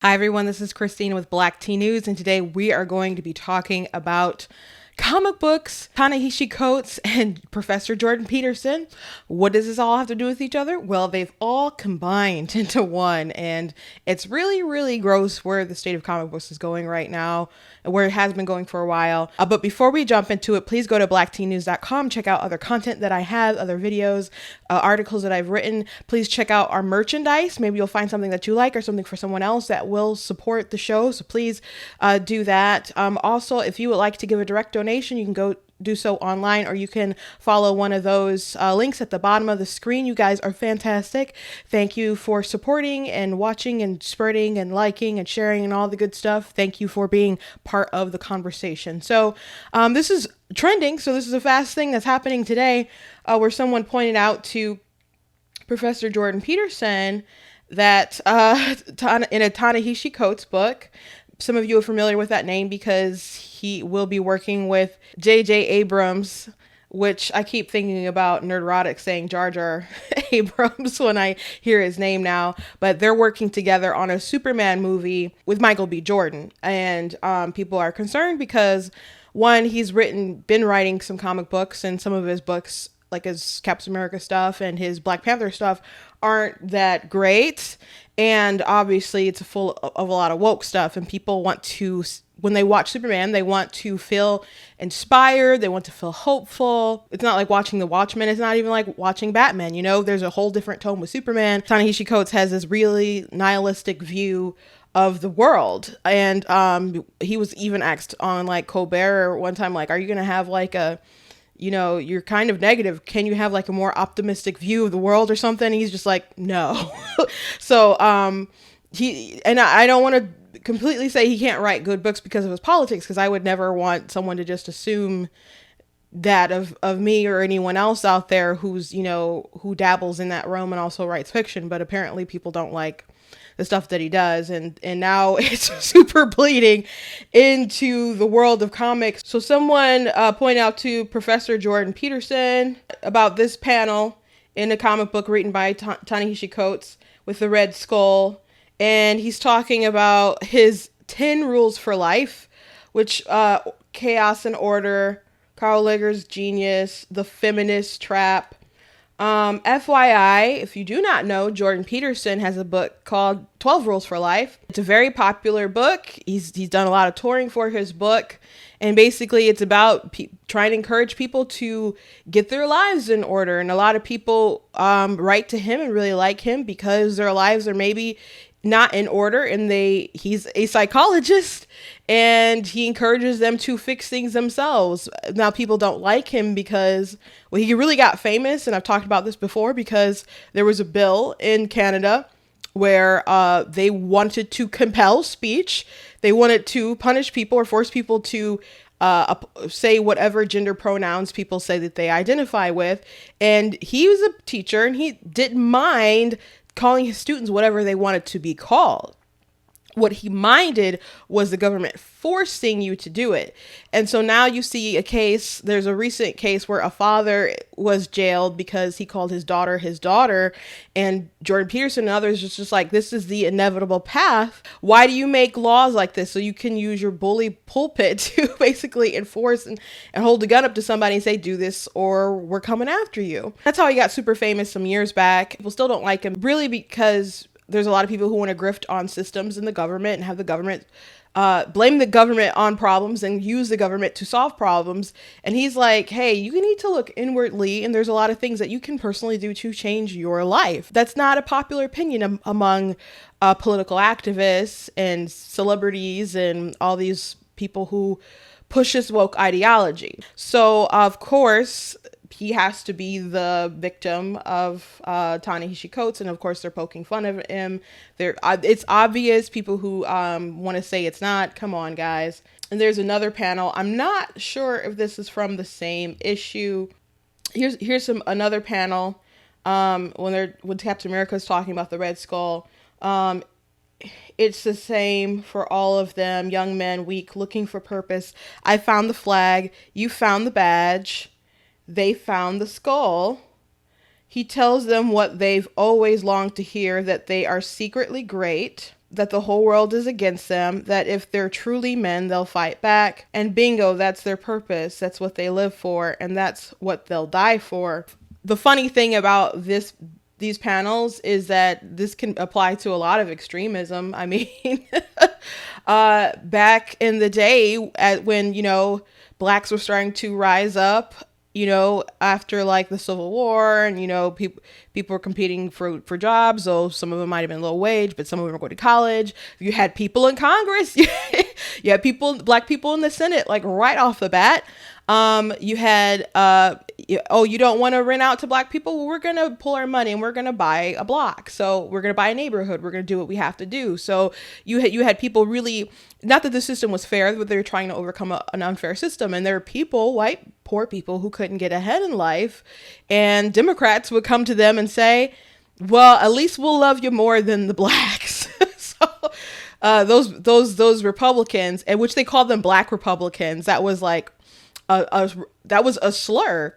Hi everyone, this is Christine with Black Tea News, and today we are going to be talking about comic books, Ta-Nehisi Coates, and Professor Jordan Peterson. What does this all have to do with each other? Well, they've all combined into one, and it's really, really gross where the state of comic books is going right now, and where it has been going for a while. But before we jump into it, please go to blacktnews.com, check out other content that I have, other videos, articles that I've written. Please check out our merchandise. Maybe you'll find something that you like or something for someone else that will support the show, so please do that. Also, if you would like to give a direct donation, you can go do so online, or you can follow one of those links at the bottom of the screen. You guys are fantastic. Thank you for supporting and watching and spreading and liking and sharing and all the good stuff. Thank you for being part of the conversation. So this is trending. So this is a fast thing that's happening today, where someone pointed out to Professor Jordan Peterson that in a Ta-Nehisi Coates book, some of you are familiar with that name because he will be working with J.J. Abrams, which I keep thinking about Nerdrotic saying Jar Jar Abrams when I hear his name now. But they're working together on a Superman movie with Michael B. Jordan. And people are concerned because, one, he's been writing some comic books, and some of his books, like his Captain America stuff and his Black Panther stuff, aren't that great. And obviously it's full of a lot of woke stuff, and people want to, when they watch Superman, they want to feel inspired. They want to feel hopeful. It's not like watching The Watchmen. It's not even like watching Batman. You know, there's a whole different tone with Superman. Ta-Nehisi Coates has this really nihilistic view of the world. And he was even asked on like Colbert one time, like, are you going to have like a, you know, you're kind of negative, can you have like a more optimistic view of the world or something? And he's just like, no. So I don't want to completely say he can't write good books because of his politics, because I would never want someone to just assume that of me or anyone else out there who's, you know, who dabbles in that realm and also writes fiction. But apparently people don't like the stuff that he does, and now it's super bleeding into the world of comics. So someone pointed out to Professor Jordan Peterson about this panel in a comic book written by Ta-Nehisi Coates with the Red Skull, and he's talking about his 10 rules for life, which chaos and order, Carl Legger's genius, the feminist trap. FYI, if you do not know, Jordan Peterson has a book called 12 Rules for Life. It's a very popular book. He's done a lot of touring for his book. And basically it's about trying to encourage people to get their lives in order. And a lot of people write to him and really like him because their lives are maybe not in order, and he's a psychologist, and he encourages them to fix things themselves. Now, people don't like him because, well, he really got famous, and I've talked about this before, because there was a bill in Canada where they wanted to compel speech. They wanted to punish people or force people to say whatever gender pronouns people say that they identify with. And he was a teacher, and he didn't mind calling his students whatever they wanted to be called. What he minded was the government forcing you to do it. And so now you see a case, there's a recent case where a father was jailed because he called his daughter, and Jordan Peterson and others just like, this is the inevitable path. Why do you make laws like this? So you can use your bully pulpit to basically enforce and hold a gun up to somebody and say, do this or we're coming after you. That's how he got super famous some years back. People still don't like him, really, because there's a lot of people who want to grift on systems in the government and have the government blame the government on problems and use the government to solve problems. And he's like, hey, you need to look inwardly, and there's a lot of things that you can personally do to change your life. That's not a popular opinion among political activists and celebrities and all these people who push this woke ideology. So, of course, he has to be the victim of Ta-Nehisi Coates, and of course they're poking fun of him. It's obvious. People who want to say it's not, come on, guys. And there's another panel. I'm not sure if this is from the same issue. Here's another panel when Captain America is talking about the Red Skull. It's the same for all of them. Young men, weak, looking for purpose. I found the flag. You found the badge. They found the skull. He tells them what they've always longed to hear, that they are secretly great. that the whole world is against them, that if they're truly men, they'll fight back. And bingo, that's their purpose. That's what they live for, and that's what they'll die for. The funny thing about these panels is that this can apply to a lot of extremism. I mean, back in the day when, blacks were starting to rise up, after like the Civil War, and, people were competing for jobs. So some of them might have been low wage, but some of them were going to college. You had people in Congress. You had black people in the Senate, like right off the bat. You had, you don't want to rent out to black people? Well, we're going to pull our money and we're going to buy a block. So we're going to buy a neighborhood. We're going to do what we have to do. So you had people really, not that the system was fair, but they were trying to overcome an unfair system. And there were people, white, poor people, who couldn't get ahead in life. And Democrats would come to them and say, well, at least we'll love you more than the blacks. So those Republicans, and which they called them black Republicans, that was like, that was a slur.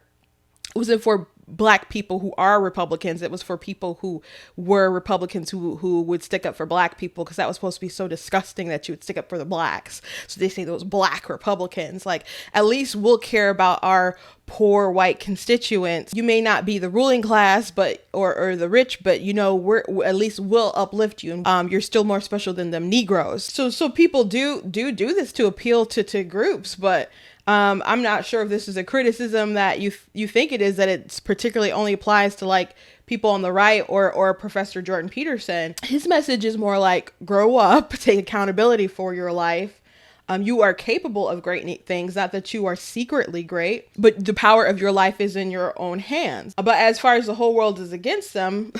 It wasn't for black people who are Republicans. It was for people who were Republicans who would stick up for black people, because that was supposed to be so disgusting that you would stick up for the blacks. So they say those black Republicans, like, at least we'll care about our poor white constituents. You may not be the ruling class, but or the rich, but we're at least we'll uplift you. You're still more special than them Negroes. So people do this to appeal to groups, but I'm not sure if this is a criticism that you think it is, that it's particularly only applies to like people on the right or Professor Jordan Peterson. His message is more like, grow up, take accountability for your life. You are capable of great things, not that you are secretly great, but the power of your life is in your own hands. But as far as the whole world is against them,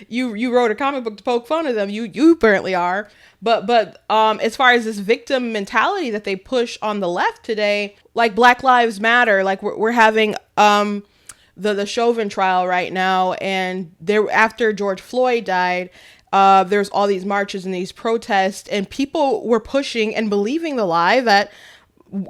you wrote a comic book to poke fun of them. You apparently are. But as far as this victim mentality that they push on the left today, like Black Lives Matter, like we're having the Chauvin trial right now, and there after George Floyd died, there's all these marches and these protests, and people were pushing and believing the lie that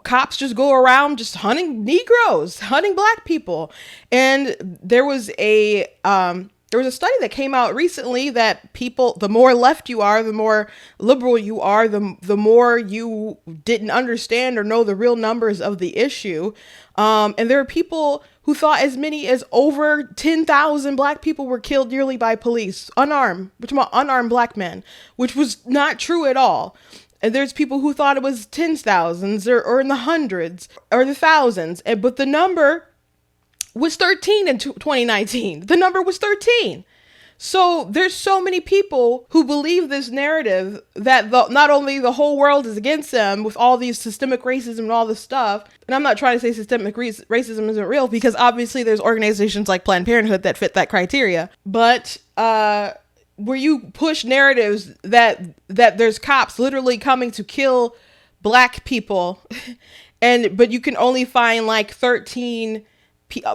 cops just go around just hunting Negroes, hunting black people. And there was a study that came out recently that people, the more left you are, the more liberal you are, the more you didn't understand or know the real numbers of the issue. And there are people who thought as many as over 10,000 black people were killed yearly by police, unarmed, which about unarmed black men, which was not true at all. And there's people who thought it was tens thousands or in the hundreds or the thousands. But the number was 13 in 2019. The number was 13. So there's so many people who believe this narrative that not only the whole world is against them with all these systemic racism and all this stuff. And I'm not trying to say systemic racism isn't real, because obviously there's organizations like Planned Parenthood that fit that criteria. But where you push narratives that there's cops literally coming to kill black people, but you can only find like 13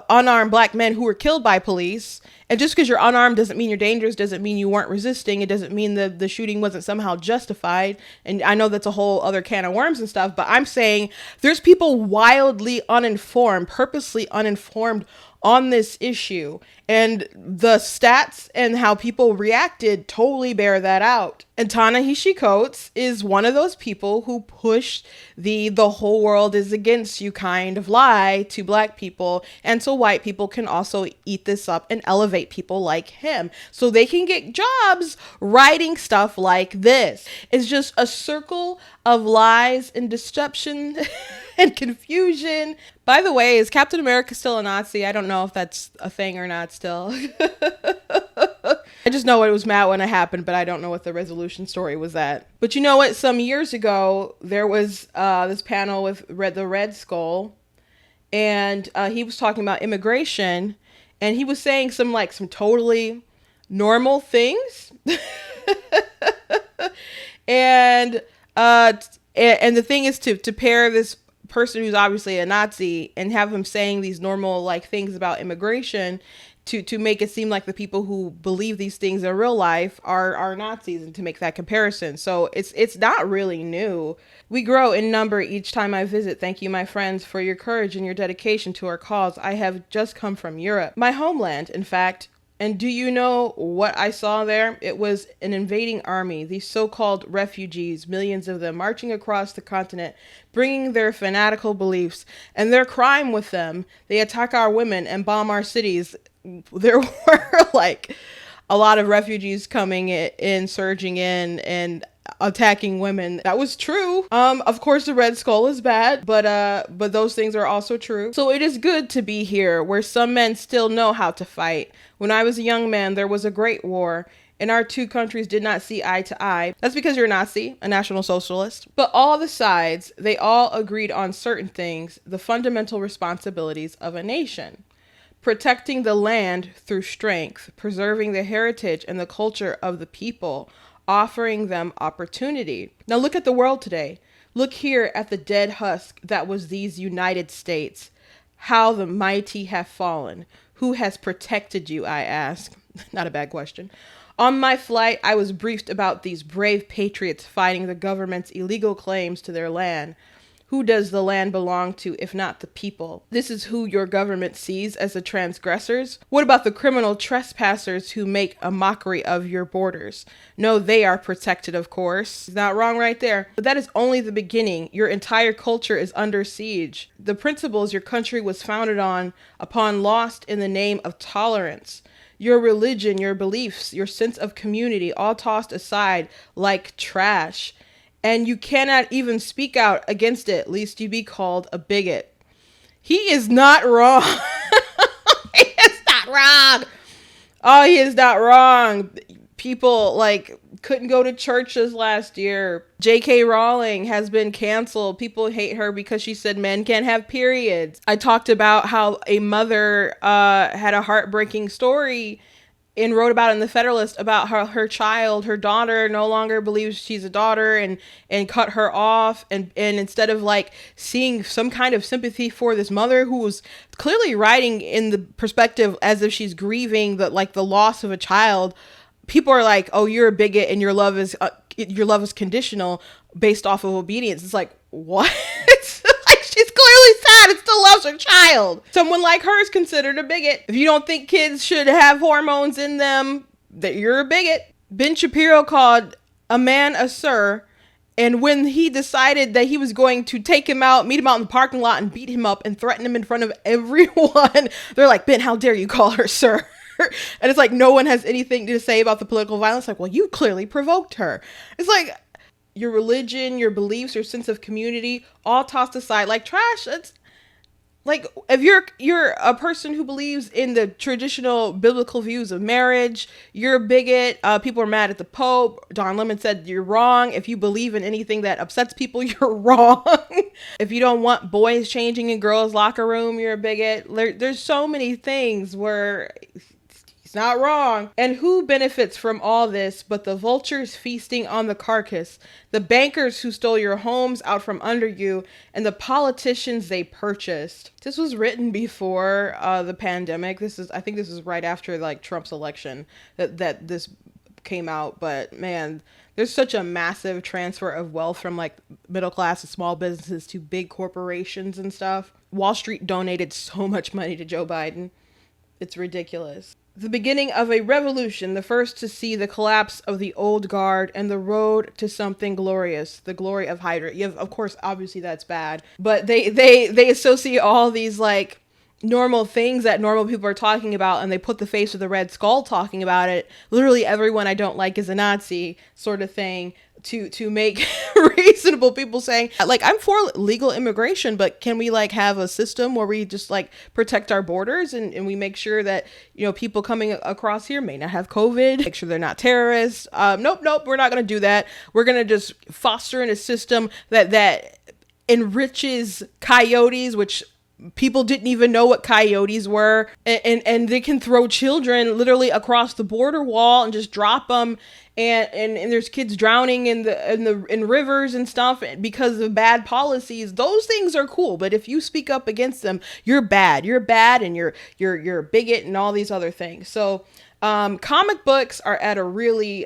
unarmed black men who were killed by police. And just because you're unarmed doesn't mean you're dangerous, doesn't mean you weren't resisting. It doesn't mean the shooting wasn't somehow justified. And I know that's a whole other can of worms and stuff, but I'm saying there's people wildly uninformed, purposely uninformed on this issue. And the stats and how people reacted totally bear that out. And Ta-Nehisi Coates is one of those people who pushed the whole world is against you kind of lie to black people. And so white people can also eat this up and elevate people like him, so they can get jobs writing stuff like this. It's just a circle of lies and deception and confusion. By the way, is Captain America still a Nazi? I don't know if that's a thing or not still. I just know it was mad when it happened, but I don't know what the resolution story was at. But you know what? Some years ago, there was this panel with the Red Skull, and he was talking about immigration, and he was saying some totally normal things. And the thing is to pair this person who's obviously a Nazi and have him saying these normal things about immigration to make it seem like the people who believe these things in real life are Nazis, and to make that comparison. So it's not really new. We grow in number each time I visit. Thank you, my friends, for your courage and your dedication to our cause. I have just come from Europe, my homeland, in fact. And do you know what I saw there? It was an invading army, these so-called refugees, millions of them marching across the continent, bringing their fanatical beliefs and their crime with them. They attack our women and bomb our cities. There were like a lot of refugees coming in, surging in, and attacking women. That was true. Of course the Red Skull is bad, but those things are also true. So it is good to be here where some men still know how to fight. When I was a young man, there was a great war, and our two countries did not see eye to eye. That's because you're a Nazi, a National Socialist. But all the sides, they all agreed on certain things, the fundamental responsibilities of a nation. Protecting the land through strength, preserving the heritage and the culture of the people, offering them opportunity. Now look at the world today. Look here at the dead husk that was these United States. How the mighty have fallen. Who has protected you, I ask? Not a bad question. On my flight, I was briefed about these brave patriots fighting the government's illegal claims to their land. Who does the land belong to if not the people? This is who your government sees as the transgressors? What about the criminal trespassers who make a mockery of your borders? No, they are protected, of course. Not wrong right there. But that is only the beginning. Your entire culture is under siege. The principles your country was founded on, upon lost in the name of tolerance. Your religion, your beliefs, your sense of community, all tossed aside like trash. And you cannot even speak out against it, lest you be called a bigot. He is not wrong. He is not wrong. Oh, he is not wrong. People like couldn't go to churches last year. J.K. Rowling has been canceled. People hate her because she said men can't have periods. I talked about how a mother had a heartbreaking story and wrote about in the Federalist about how her child, her daughter, no longer believes she's a daughter and cut her off. And instead of like seeing some kind of sympathy for this mother who was clearly writing in the perspective as if she's grieving the loss of a child, people are like, oh, you're a bigot and your love is conditional based off of obedience. It's like, what? Like, she's clearly sad and still loves her child. Someone like her is considered a bigot. If you don't think kids should have hormones in them, that you're a bigot. Ben Shapiro called a man a sir, and when he decided that he was going to take him out, meet him out in the parking lot and beat him up and threaten him in front of everyone, they're like, Ben, how dare you call her sir? And it's like, no one has anything to say about the political violence. Like, well, you clearly provoked her. It's like, your religion, your beliefs, your sense of community, all tossed aside like trash. It's like, if you're a person who believes in the traditional biblical views of marriage, you're a bigot. People are mad at the Pope. Don Lemon said you're wrong. If you believe in anything that upsets people, you're wrong. If you don't want boys changing in girls' locker room, you're a bigot. There's so many things where he's not wrong. And who benefits from all this but the vultures feasting on the carcass, the bankers who stole your homes out from under you, and the politicians they purchased? This was written before the pandemic. I think this is right after like Trump's election that this came out. But man, there's such a massive transfer of wealth from like middle class and small businesses to big corporations and stuff. Wall Street donated so much money to Joe Biden. It's ridiculous. The beginning of a revolution, the first to see the collapse of the old guard and the road to something glorious, the glory of Hydra. You have, of course, obviously that's bad, but they associate all these like normal things that normal people are talking about, and they put the face of the Red Skull talking about it. Literally everyone I don't like is a Nazi sort of thing, to make reasonable people saying like, I'm for legal immigration, but can we like have a system where we just like protect our borders and we make sure that, you know, people coming across here may not have COVID, make sure they're not terrorists. Nope, we're not going to do that. We're going to just foster in a system that enriches coyotes, which people didn't even know what coyotes were, and they can throw children literally across the border wall and just drop them, and there's kids drowning in rivers and stuff because of bad policies. Those things are cool, but if you speak up against them, you're bad, and you're a bigot and all these other things. So comic books are at a really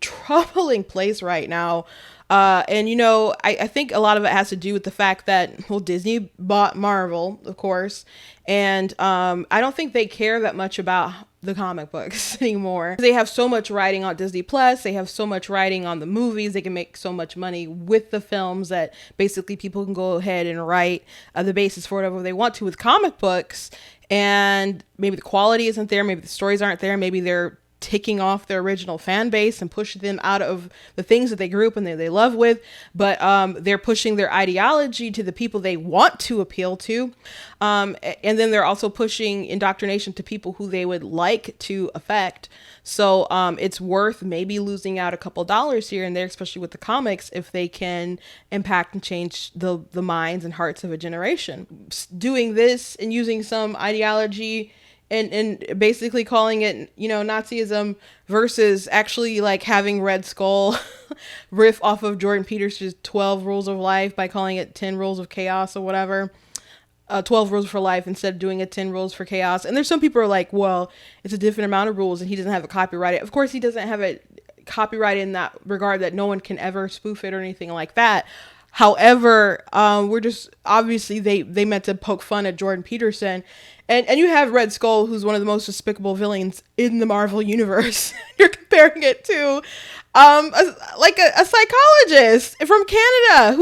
troubling place right now. And, you know, I think a lot of it has to do with the fact that, well, Disney bought Marvel, of course. And I don't think they care that much about the comic books anymore. They have so much writing on Disney Plus. They have so much writing on the movies. They can make so much money with the films that basically people can go ahead and write the basis for whatever they want to with comic books. And maybe the quality isn't there. Maybe the stories aren't there. Maybe they're taking off their original fan base and pushing them out of the things that they grew up and they love with, but they're pushing their ideology to the people they want to appeal to, and then they're also pushing indoctrination to people who they would like to affect. So it's worth maybe losing out a couple dollars here and there, especially with the comics, if they can impact and change the minds and hearts of a generation. Doing this and using some ideology and basically calling it, you know, Nazism versus actually like having Red Skull riff off of Jordan Peterson's 12 Rules of Life by calling it 10 Rules of Chaos or whatever. 12 rules for life instead of doing it 10 rules for chaos. And there's some people who are like, well, it's a different amount of rules and he doesn't have it copyrighted. Of course, he doesn't have it copyrighted in that regard that no one can ever spoof it or anything like that. However, we're just obviously they meant to poke fun at Jordan Peterson. And you have Red Skull, who's one of the most despicable villains in the Marvel universe. You're comparing it to a psychologist from Canada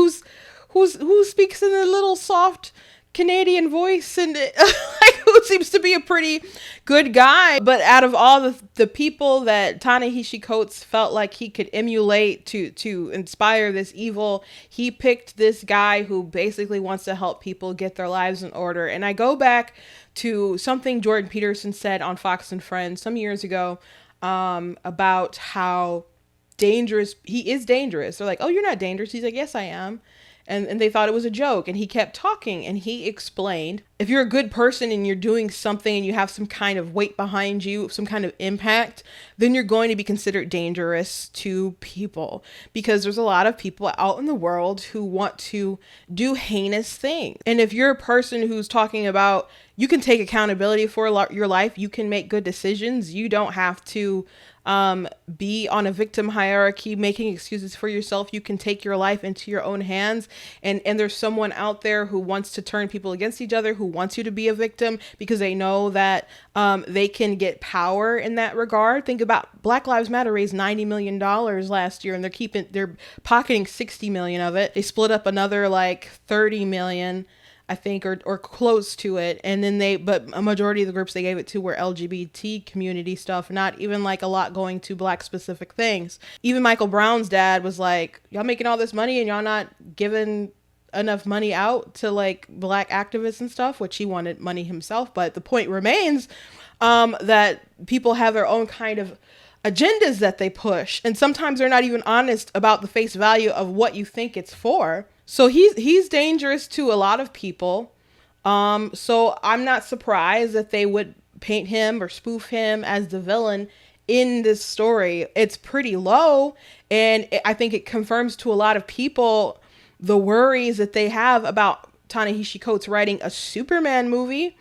who speaks in a little soft Canadian voice and like who seems to be a pretty good guy. But out of all the people that Ta-Nehisi Coates felt like he could emulate to inspire this evil, he picked this guy who basically wants to help people get their lives in order. And I go back to something Jordan Peterson said on Fox and Friends some years ago about how dangerous he is. Dangerous. They're like, oh, you're not dangerous. He's like, yes, I am. And they thought it was a joke. And he kept talking and he explained, if you're a good person and you're doing something and you have some kind of weight behind you, some kind of impact, then you're going to be considered dangerous to people, because there's a lot of people out in the world who want to do heinous things. And if you're a person who's talking about you can take accountability for your life, you can make good decisions, you don't have to be on a victim hierarchy making excuses for yourself, you can take your life into your own hands, and there's someone out there who wants to turn people against each other, who wants you to be a victim because they know that they can get power in that regard. Think about Black Lives Matter raised $90 million last year and they're pocketing 60 million of it. They split up another like 30 million, I think, or close to it. And then but a majority of the groups they gave it to were LGBT community stuff, not even like a lot going to Black specific things. Even Michael Brown's dad was like, y'all making all this money and y'all not giving enough money out to like Black activists and stuff, which he wanted money himself. But the point remains that people have their own kind of agendas that they push. And sometimes they're not even honest about the face value of what you think it's for. So he's dangerous to a lot of people. So I'm not surprised that they would paint him or spoof him as the villain in this story. It's pretty low. And I think it confirms to a lot of people the worries that they have about Ta-Nehisi Coates writing a Superman movie.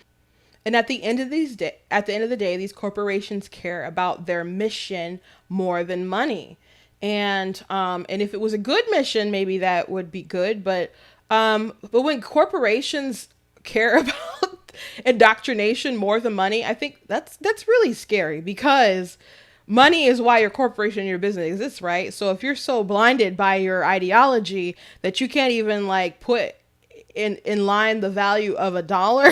And at the end of the day, these corporations care about their mission more than money. And if it was a good mission, maybe that would be good. But when corporations care about indoctrination more than money, I think that's really scary, because money is why your corporation and your business exists, right? So if you're so blinded by your ideology that you can't even like put in line the value of a dollar,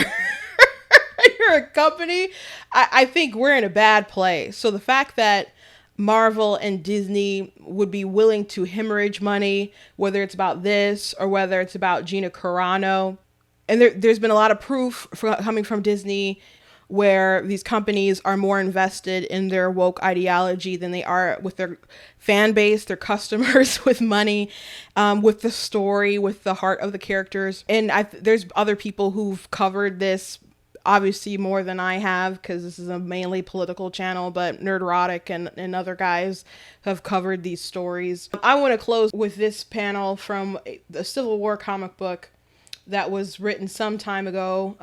you're a company, I think we're in a bad place. So the fact that Marvel and Disney would be willing to hemorrhage money, whether it's about this or whether it's about Gina Carano. And there's been a lot of proof coming from Disney where these companies are more invested in their woke ideology than they are with their fan base, their customers, with money, with the story, with the heart of the characters. And there's other people who've covered this obviously more than I have, because this is a mainly political channel, but Nerdrotic and other guys have covered these stories. I want to close with this panel from the Civil War comic book that was written some time ago,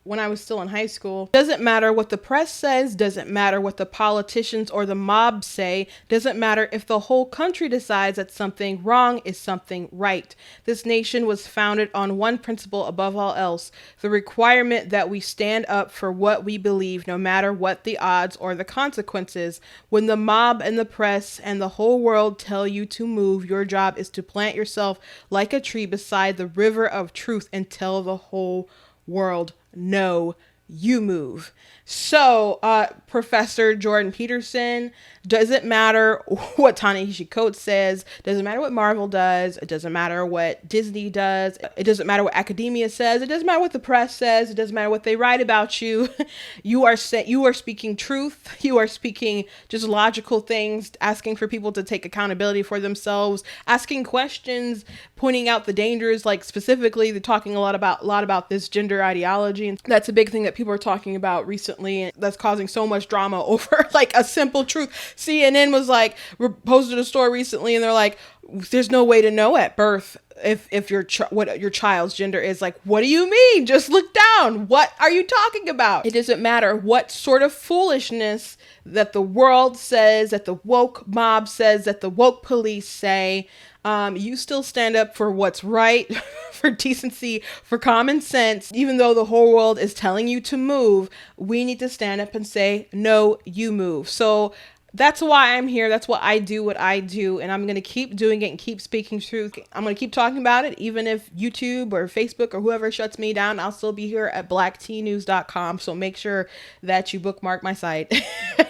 when I was still in high school. Doesn't matter what the press says, doesn't matter what the politicians or the mob say, doesn't matter if the whole country decides that something wrong is something right. This nation was founded on one principle above all else, the requirement that we stand up for what we believe, no matter what the odds or the consequences. When the mob and the press and the whole world tell you to move, your job is to plant yourself like a tree beside the river of truth and tell the whole world, no, you move. So, Professor Jordan Peterson, doesn't matter what Ta-Nehisi Coates says, doesn't matter what Marvel does, it doesn't matter what Disney does, it doesn't matter what academia says, it doesn't matter what the press says, it doesn't matter what they write about you. You are speaking truth, you are speaking just logical things, asking for people to take accountability for themselves, asking questions, pointing out the dangers, like specifically they're talking a lot about this gender ideology, and that's a big thing that people are talking about recently, and that's causing so much drama over like a simple truth. CNN was like posted a story recently, and they're like, there's no way to know at birth if what your child's gender is. Like, what do you mean? Just look down. What are you talking about? It doesn't matter what sort of foolishness that the world says, that the woke mob says, that the woke police say. You still stand up for what's right, for decency, for common sense. Even though the whole world is telling you to move, we need to stand up and say, no, you move. So that's why I'm here. That's why I do what I do. And I'm going to keep doing it and keep speaking truth. I'm going to keep talking about it. Even if YouTube or Facebook or whoever shuts me down, I'll still be here at blacktnews.com. So make sure that you bookmark my site.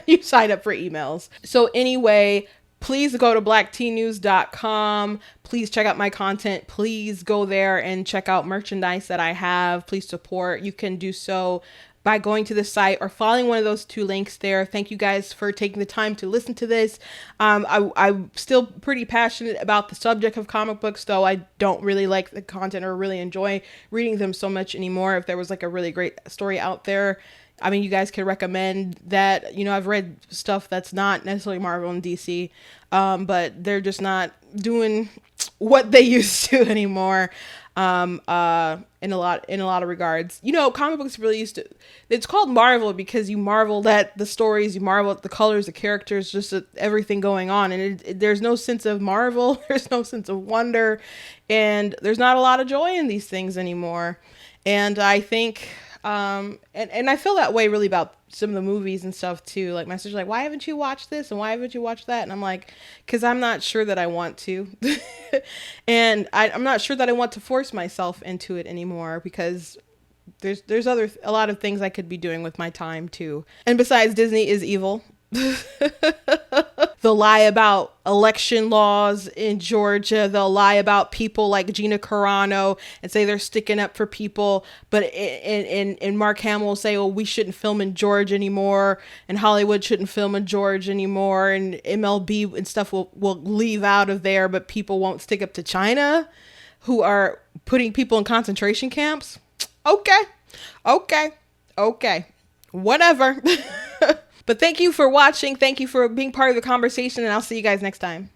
You sign up for emails. So anyway, please go to blacktnews.com. Please check out my content. Please go there and check out merchandise that I have. Please support. You can do so by going to the site or following one of those two links there. Thank you guys for taking the time to listen to this. I'm still pretty passionate about the subject of comic books, though I don't really like the content or really enjoy reading them so much anymore. If there was like a really great story out there, I mean, you guys could recommend that. You know, I've read stuff that's not necessarily Marvel and DC, but they're just not doing what they used to anymore. In a lot of regards. You know, comic books really used to, it's called Marvel because you marveled at the stories, you marvel at the colors, the characters, just everything going on. And there's no sense of marvel, there's no sense of wonder, and there's not a lot of joy in these things anymore. And I think, and I feel that way really about some of the movies and stuff too. Like my sister's like, why haven't you watched this? And why haven't you watched that? And I'm like, cause I'm not sure that I want to. And I'm not sure that I want to force myself into it anymore, because there's a lot of things I could be doing with my time too. And besides, Disney is evil. They'll lie about election laws in Georgia. They'll lie about people like Gina Carano and say they're sticking up for people. But and Mark Hamill will say, well, we shouldn't film in Georgia anymore, and Hollywood shouldn't film in Georgia anymore, and MLB and stuff will leave out of there, but people won't stick up to China, who are putting people in concentration camps. Okay. Whatever. But thank you for watching. Thank you for being part of the conversation, and I'll see you guys next time.